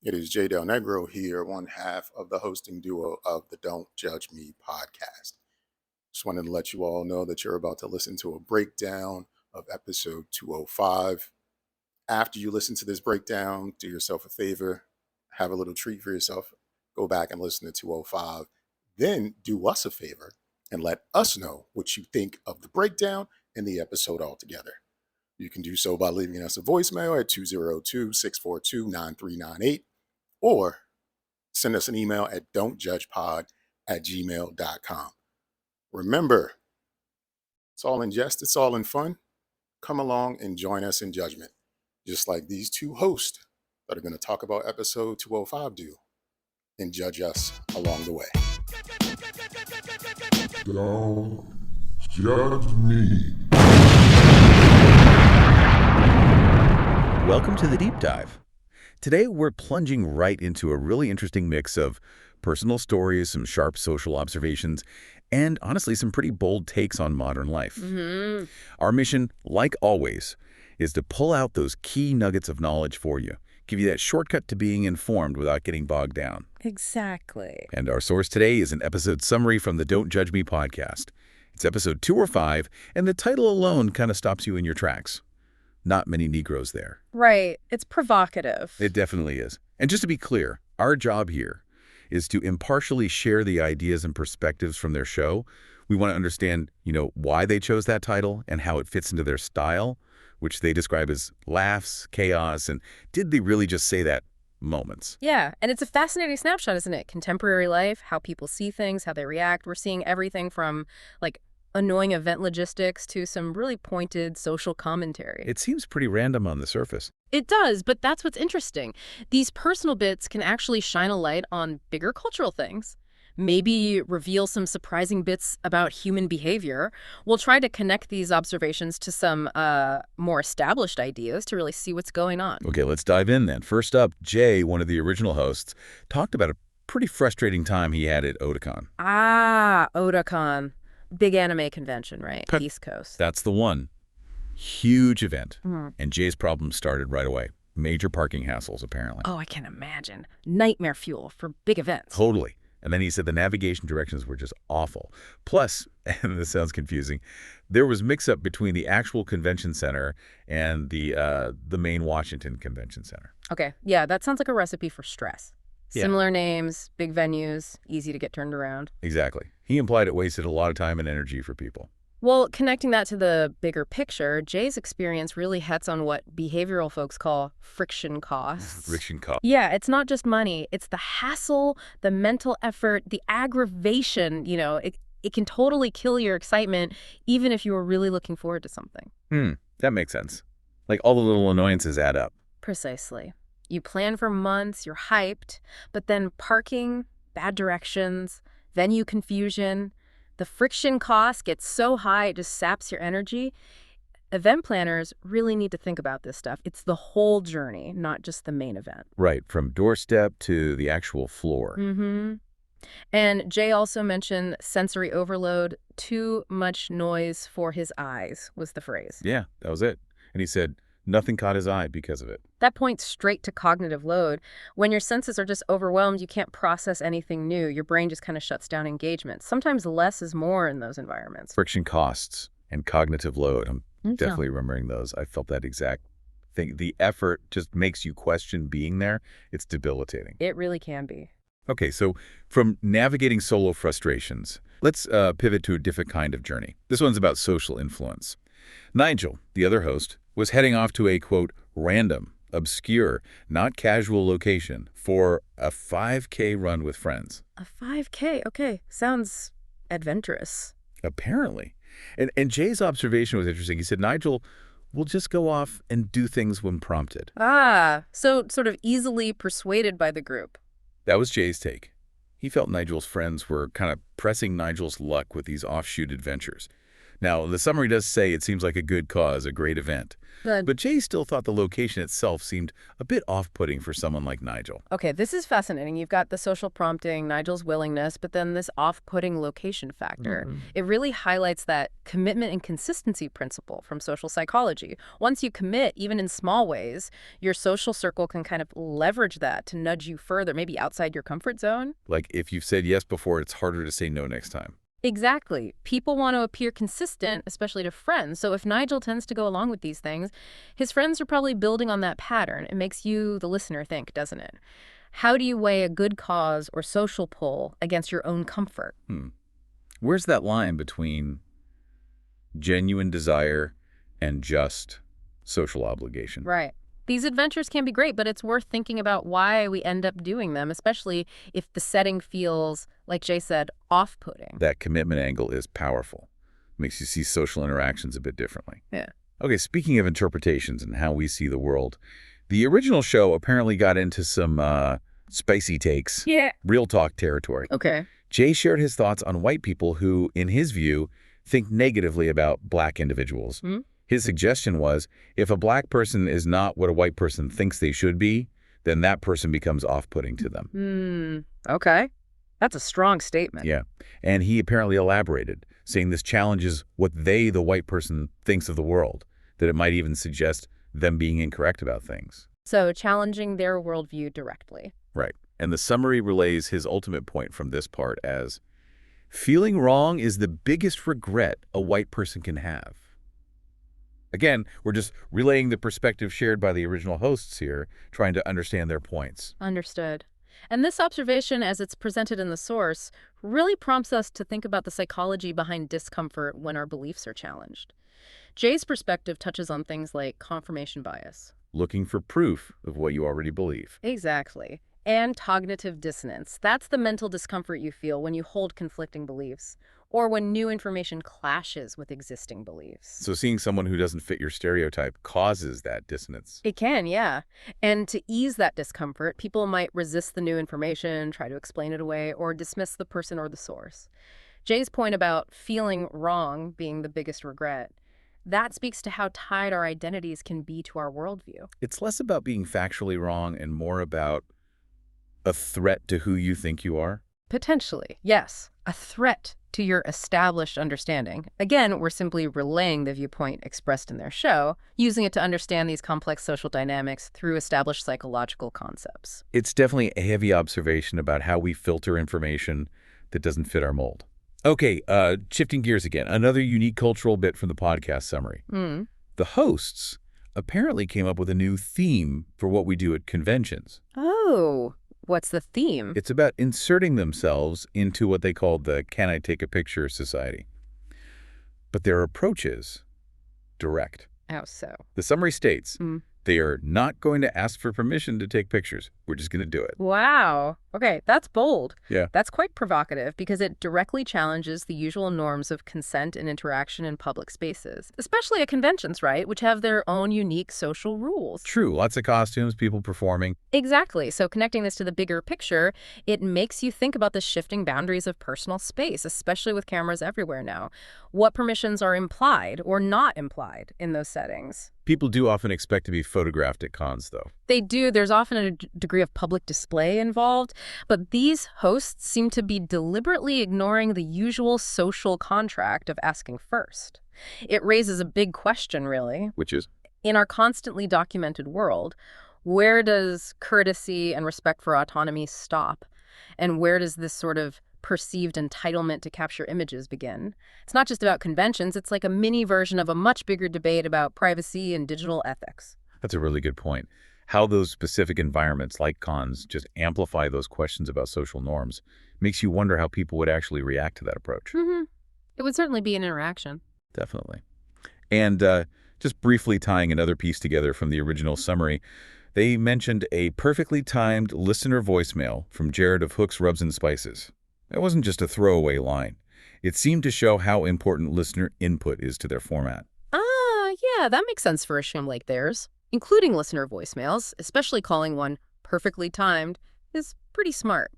It is Jay Delnegro here, one half of the hosting duo of the Don't Judge Me podcast. Just wanted to let you all know that you're about to listen to a breakdown of episode 205. After you listen to this breakdown, do yourself a favor, have a little treat for yourself, go back and listen to 205. Then do us a favor and let us know what you think of the breakdown and the episode altogether. You can do so by leaving us a voicemail at 202-642-9398 or send us an email at don'tjudgepod@gmail.com. Remember, it's all in jest, it's all in fun. Come along and join us in judgment, just like these two hosts that are going to talk about episode 205 do, and judge us along the way. Don't judge me. Welcome to the Deep Dive. Today, we're plunging right into a really interesting mix of personal stories, some sharp social observations, and honestly, some pretty bold takes on modern life. Our mission, like always, is to pull out those key nuggets of knowledge for you, give you that shortcut to being informed without getting bogged down. Exactly. And our source today is an episode summary from the Don't Judge Me podcast. It's episode 205, and the title alone kind of stops you in your tracks. Not many Negroes there. Right. It's provocative. It definitely is. And just to be clear, our job here is to impartially share the ideas and perspectives from their show. We want to understand, why they chose that title and how it fits into their style, which they describe as laughs, chaos, and did they really just say that moments. Yeah, and it's a fascinating snapshot, isn't it? Contemporary life, how people see things, how they react. We're seeing everything from, annoying event logistics to some really pointed social commentary. It seems pretty random on the surface. It does, but that's what's interesting. These personal bits can actually shine a light on bigger cultural things. Maybe reveal some surprising bits about human behavior. We'll try to connect these observations to some more established ideas to really see what's going on. Okay, let's dive in then. First up, Jay, one of the original hosts, talked about a pretty frustrating time he had at Otakon. Otakon. Big anime convention, right? East Coast. That's the one. Huge event. Mhm. And Jay's problem started right away. Major parking hassles, apparently. Oh, I can imagine. Nightmare fuel for big events. Totally. And then he said the navigation directions were just awful. Plus, and this sounds confusing, there was mix-up between the actual convention center and the main Washington Convention Center. Okay, yeah, that sounds like a recipe for stress. Yeah. Similar names, big venues, easy to get turned around. Exactly. He implied it wasted a lot of time and energy for people. Well, connecting that to the bigger picture, Jay's experience really hits on what behavioral folks call friction costs. Friction costs. Yeah, it's not just money. It's the hassle, the mental effort, the aggravation. It can totally kill your excitement, even if you were really looking forward to something. That makes sense. Like all the little annoyances add up. Precisely. You plan for months, you're hyped, but then parking, bad directions, venue confusion, the friction cost gets so high it just saps your energy. Event planners really need to think about this stuff. It's the whole journey, not just the main event. Right, from doorstep to the actual floor. And Jay also mentioned sensory overload. Too much noise for his eyes was the phrase. Yeah, that was it. And he said nothing caught his eye because of it. That points straight to cognitive load. When your senses are just overwhelmed, you can't process anything new. Your brain just kind of shuts down engagement. Sometimes less is more in those environments. Friction costs and cognitive load. I'm definitely remembering those. I felt that exact thing. The effort just makes you question being there. It's debilitating. It really can be. Okay, so from navigating solo frustrations, let's pivot to a different kind of journey. This one's about social influence. Nigel, the other host, was heading off to a, quote, random, obscure, not casual location for a 5K run with friends. A 5K? Okay. Sounds adventurous. Apparently. And Jay's observation was interesting. He said, Nigel will just go off and do things when prompted. So sort of easily persuaded by the group. That was Jay's take. He felt Nigel's friends were kind of pressing Nigel's luck with these offshoot adventures. Now, the summary does say it seems like a good cause, a great event. Good. But Jay still thought the location itself seemed a bit off-putting for someone like Nigel. Okay, this is fascinating. You've got the social prompting, Nigel's willingness, but then this off-putting location factor. It really highlights that commitment and consistency principle from social psychology. Once you commit, even in small ways, your social circle can kind of leverage that to nudge you further, maybe outside your comfort zone. Like, if you've said yes before, it's harder to say no next time. Exactly. People want to appear consistent, especially to friends. So if Nigel tends to go along with these things, his friends are probably building on that pattern. It makes you, the listener, think, doesn't it? How do you weigh a good cause or social pull against your own comfort? Where's that line between genuine desire and just social obligation? Right. These adventures can be great, but it's worth thinking about why we end up doing them, especially if the setting feels, like Jay said, off-putting. That commitment angle is powerful. Makes you see social interactions a bit differently. Yeah. Okay, speaking of interpretations and how we see the world, the original show apparently got into some spicy takes. Yeah. Real talk territory. Okay. Jay shared his thoughts on white people who, in his view, think negatively about black individuals. His suggestion was, if a black person is not what a white person thinks they should be, then that person becomes off-putting to them. Okay. That's a strong statement. Yeah. And he apparently elaborated, saying this challenges what they, the white person, thinks of the world, that it might even suggest them being incorrect about things. So challenging their worldview directly. Right. And the summary relays his ultimate point from this part as, feeling wrong is the biggest regret a white person can have. Again, we're just relaying the perspective shared by the original hosts here, trying to understand their points. Understood. And this observation, as it's presented in the source, really prompts us to think about the psychology behind discomfort when our beliefs are challenged. Jay's perspective touches on things like confirmation bias. Looking for proof of what you already believe. Exactly. And cognitive dissonance. That's the mental discomfort you feel when you hold conflicting beliefs, or when new information clashes with existing beliefs. So seeing someone who doesn't fit your stereotype causes that dissonance. It can, yeah. And to ease that discomfort, people might resist the new information, try to explain it away, or dismiss the person or the source. Jay's point about feeling wrong being the biggest regret, that speaks to how tied our identities can be to our worldview. It's less about being factually wrong and more about a threat to who you think you are. Potentially, yes. A threat to your established understanding. Again, we're simply relaying the viewpoint expressed in their show, using it to understand these complex social dynamics through established psychological concepts. It's definitely a heavy observation about how we filter information that doesn't fit our mold. Okay, shifting gears again, another unique cultural bit from the podcast summary. The hosts apparently came up with a new theme for what we do at conventions. Oh, what's the theme? It's about inserting themselves into what they called the Can I Take a Picture Society. But their approach is direct. How so? The summary states, they are not going to ask for permission to take pictures. We're just going to do it. Wow. Okay, that's bold. Yeah. That's quite provocative because it directly challenges the usual norms of consent and interaction in public spaces, especially at conventions, right, which have their own unique social rules. True. Lots of costumes, people performing. Exactly. So connecting this to the bigger picture, it makes you think about the shifting boundaries of personal space, especially with cameras everywhere now. What permissions are implied or not implied in those settings? People do often expect to be photographed at cons, though. They do. There's often a degree of public display involved, but these hosts seem to be deliberately ignoring the usual social contract of asking first. It raises a big question, really. Which is? In our constantly documented world, where does courtesy and respect for autonomy stop? And where does this sort of perceived entitlement to capture images begin? It's not just about conventions, it's like a mini version of a much bigger debate about privacy and digital ethics. That's a really good point. How those specific environments like cons just amplify those questions about social norms makes you wonder how people would actually react to that approach. It would certainly be an interaction. Definitely. And just briefly tying another piece together from the original summary, they mentioned a perfectly timed listener voicemail from Jared of Hooks, Rubs, and Spices. That wasn't just a throwaway line. It seemed to show how important listener input is to their format. Yeah, that makes sense for a show like theirs. Including listener voicemails, especially calling one perfectly timed, is pretty smart.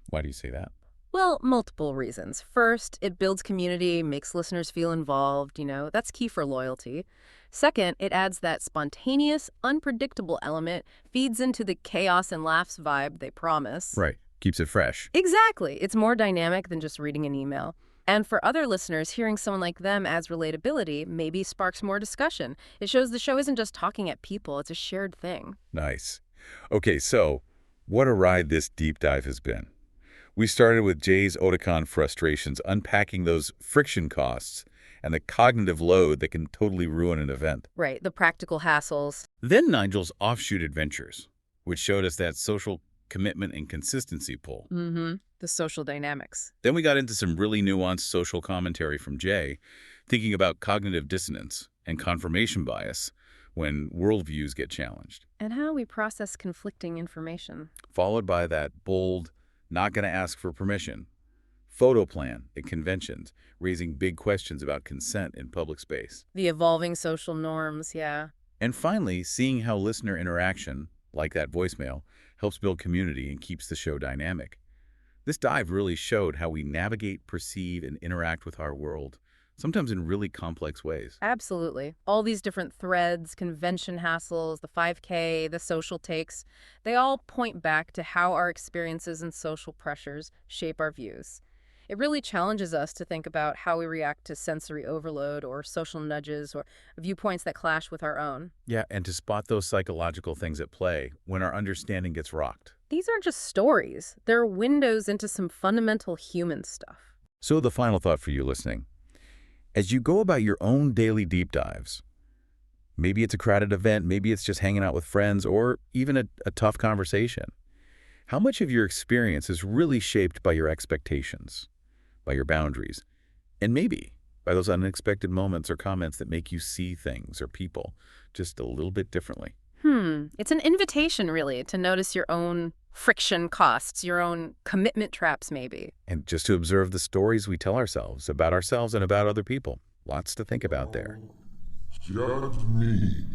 Why do you say that? Well, multiple reasons. First, it builds community, makes listeners feel involved, that's key for loyalty. Second, it adds that spontaneous, unpredictable element, feeds into the chaos and laughs vibe they promise. Right. Keeps it fresh. Exactly. It's more dynamic than just reading an email. And for other listeners, hearing someone like them adds relatability, maybe sparks more discussion. It shows the show isn't just talking at people, it's a shared thing. Nice. Okay, so what a ride this deep dive has been. We started with Jay's Otakon frustrations, unpacking those friction costs and the cognitive load that can totally ruin an event. Right, the practical hassles. Then Nigel's offshoot adventures, which showed us that social commitment and consistency pull. The social dynamics. Then we got into some really nuanced social commentary from Jay, thinking about cognitive dissonance and confirmation bias when worldviews get challenged. And how we process conflicting information. Followed by that bold, not going to ask for permission, photo plan at conventions, raising big questions about consent in public space. The evolving social norms, yeah. And finally, seeing how listener interaction, like that voicemail, helps build community and keeps the show dynamic. This dive really showed how we navigate, perceive, and interact with our world, sometimes in really complex ways. Absolutely. All these different threads, convention hassles, the 5K, the social takes, they all point back to how our experiences and social pressures shape our views. It really challenges us to think about how we react to sensory overload or social nudges or viewpoints that clash with our own. Yeah, and to spot those psychological things at play when our understanding gets rocked. These aren't just stories. They're windows into some fundamental human stuff. So the final thought for you listening. As you go about your own daily deep dives, maybe it's a crowded event, maybe it's just hanging out with friends, or even a tough conversation, how much of your experience is really shaped by your expectations, by your boundaries, and maybe by those unexpected moments or comments that make you see things or people just a little bit differently? It's an invitation, really, to notice your own friction costs, your own commitment traps, maybe. And just to observe the stories we tell ourselves and about other people. Lots to think about there. Judge me.